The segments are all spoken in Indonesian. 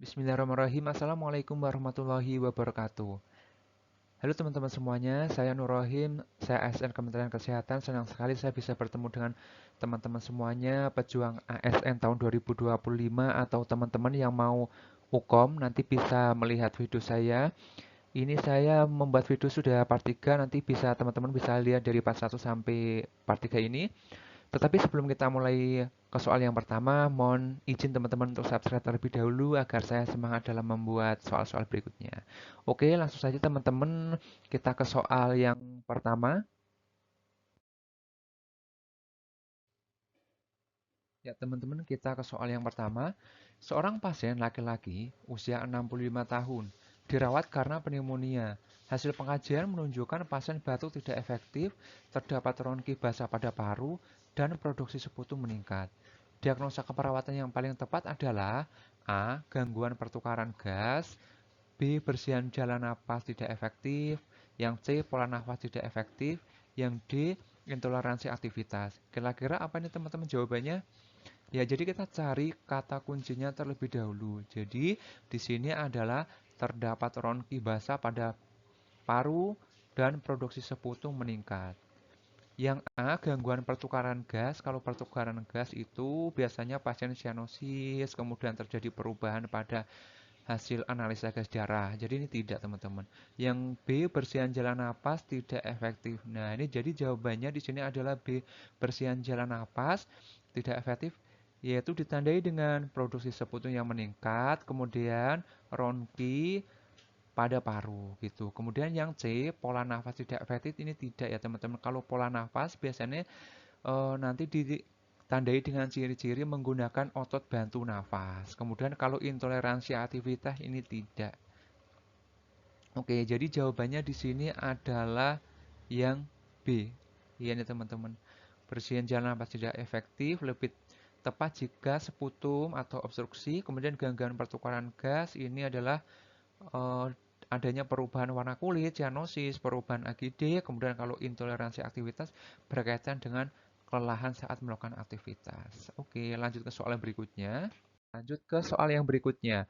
Bismillahirrahmanirrahim. Assalamualaikum warahmatullahi wabarakatuh. Halo teman-teman semuanya, saya Nur Rohim, saya ASN Kementerian Kesehatan. Senang sekali saya bisa bertemu dengan teman-teman semuanya, pejuang ASN tahun 2025 atau teman-teman yang mau UKOM nanti bisa melihat video saya. Ini saya membuat video sudah part 3, nanti bisa teman-teman bisa lihat dari part 1 sampai part 3 ini. Tetapi sebelum kita mulai ke soal yang pertama, mohon izin teman-teman untuk subscribe terlebih dahulu agar saya semangat dalam membuat soal-soal berikutnya. Oke, langsung saja teman-teman, kita ke soal yang pertama. Ya, teman-teman, kita ke soal yang pertama. Seorang pasien laki-laki usia 65 tahun dirawat karena pneumonia. Hasil pengkajian menunjukkan pasien batuk tidak efektif, terdapat ronki basah pada paru, dan produksi sekutu meningkat. Diagnosa keperawatan yang paling tepat adalah A. Gangguan pertukaran gas, B. Bersihan jalan napas tidak efektif, yang C. Pola nafas tidak efektif, yang D. Intoleransi aktivitas. Kira-kira apa nih teman-teman jawabannya? Ya, jadi kita cari kata kuncinya terlebih dahulu. Jadi, di sini adalah terdapat ronki basah pada paru dan produksi seputung meningkat. Yang A, gangguan pertukaran gas. Kalau pertukaran gas itu biasanya pasien sianosis, kemudian terjadi perubahan pada hasil analisa gas darah. Jadi ini tidak, teman-teman. Yang B, bersihan jalan napas tidak efektif. Nah, ini jadi jawabannya di sini adalah B, bersihan jalan napas tidak efektif, yaitu ditandai dengan produksi seputung yang meningkat, kemudian ronki pada paru gitu. Kemudian yang C, pola nafas tidak efektif, ini tidak ya teman-teman. Kalau pola nafas biasanya nanti ditandai dengan ciri-ciri menggunakan otot bantu nafas. Kemudian kalau intoleransi aktivitas ini tidak. Oke, jadi jawabannya di sini adalah yang B. Iya nih teman-teman. Bersihin jalan nafas tidak efektif, lebih tepat jika seputum atau obstruksi, kemudian gangguan pertukaran gas ini adalah eh, adanya perubahan warna kulit, cyanosis, perubahan AGD, kemudian kalau intoleransi aktivitas berkaitan dengan kelelahan saat melakukan aktivitas. Oke, lanjut ke soal yang berikutnya. Lanjut ke soal yang berikutnya.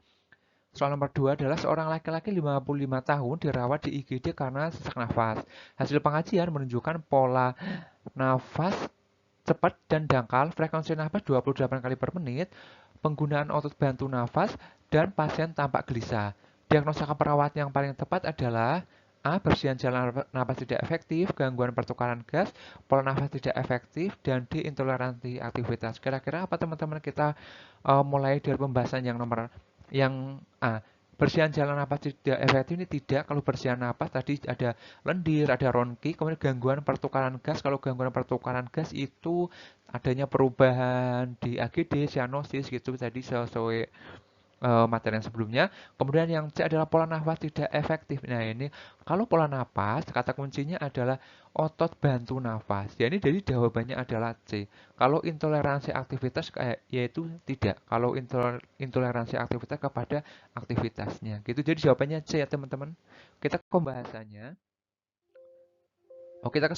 Soal nomor 2 adalah seorang laki-laki 55 tahun dirawat di IGD karena sesak nafas. Hasil pengajian menunjukkan pola nafas cepat dan dangkal, frekuensi nafas 28 kali per menit, penggunaan otot bantu nafas, dan pasien tampak gelisah. Diagnosa keperawatan yang paling tepat adalah A. Bersihan jalan nafas tidak efektif, gangguan pertukaran gas, pola nafas tidak efektif, dan D. Intoleransi aktivitas. Kira-kira apa teman-teman kita mulai dari pembahasan yang A. Bersihan jalan napas tidak efektif ini tidak. Kalau bersihan napas tadi ada lendir, ada ronki, kemudian gangguan pertukaran gas. Kalau gangguan pertukaran gas itu adanya perubahan di AGD, cyanosis gitu tadi sesuai materi yang sebelumnya. Kemudian yang C adalah pola nafas tidak efektif. Nah, ini kalau pola nafas, kata kuncinya adalah otot bantu nafas. Ya, ini jadi jawabannya adalah C. Kalau intoleransi aktivitas yaitu tidak. Kalau intoleransi aktivitas kepada aktivitasnya. Gitu. Jadi jawabannya C ya, teman-teman. Kita ke pembahasannya. Oke, kita ke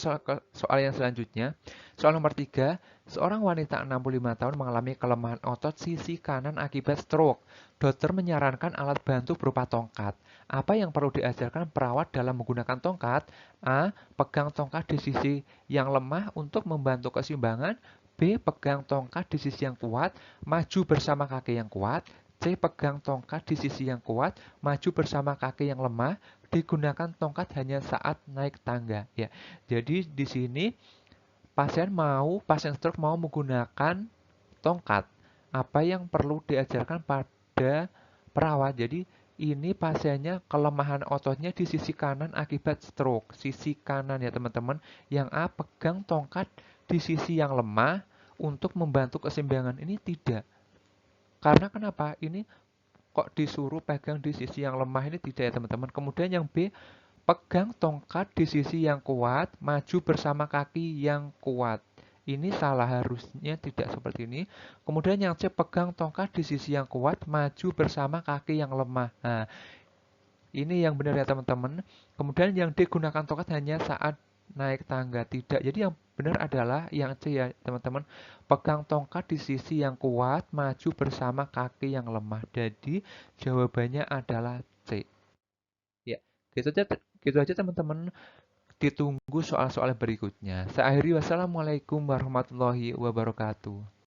soal yang selanjutnya. Soal nomor 3, seorang wanita 65 tahun mengalami kelemahan otot sisi kanan akibat stroke. Dokter menyarankan alat bantu berupa tongkat. Apa yang perlu diajarkan perawat dalam menggunakan tongkat? A. Pegang tongkat di sisi yang lemah untuk membantu keseimbangan. B. Pegang tongkat di sisi yang kuat, maju bersama kaki yang kuat. C. Pegang tongkat di sisi yang kuat, maju bersama kaki yang lemah. Digunakan tongkat hanya saat naik tangga. Ya, jadi di sini pasien stroke mau menggunakan tongkat. Apa yang perlu diajarkan pada perawat? Jadi ini pasiennya kelemahan ototnya di sisi kanan akibat stroke. Sisi kanan ya teman-teman. Yang A, pegang tongkat di sisi yang lemah untuk membantu keseimbangan. Ini tidak. Karena kenapa? Ini kok disuruh pegang di sisi yang lemah, ini tidak ya teman-teman. Kemudian yang B, pegang tongkat di sisi yang kuat, maju bersama kaki yang kuat. Ini salah, harusnya tidak seperti ini. Kemudian yang C, pegang tongkat di sisi yang kuat, maju bersama kaki yang lemah. Nah, ini yang benar ya teman-teman. Kemudian yang D, gunakan tongkat hanya saat naik tangga tidak. Jadi yang benar adalah yang C ya, teman-teman. Pegang tongkat di sisi yang kuat, maju bersama kaki yang lemah. Jadi jawabannya adalah C. Ya, gitu aja teman-teman. Ditunggu soal-soal berikutnya. Saya akhiri, wassalamualaikum warahmatullahi wabarakatuh.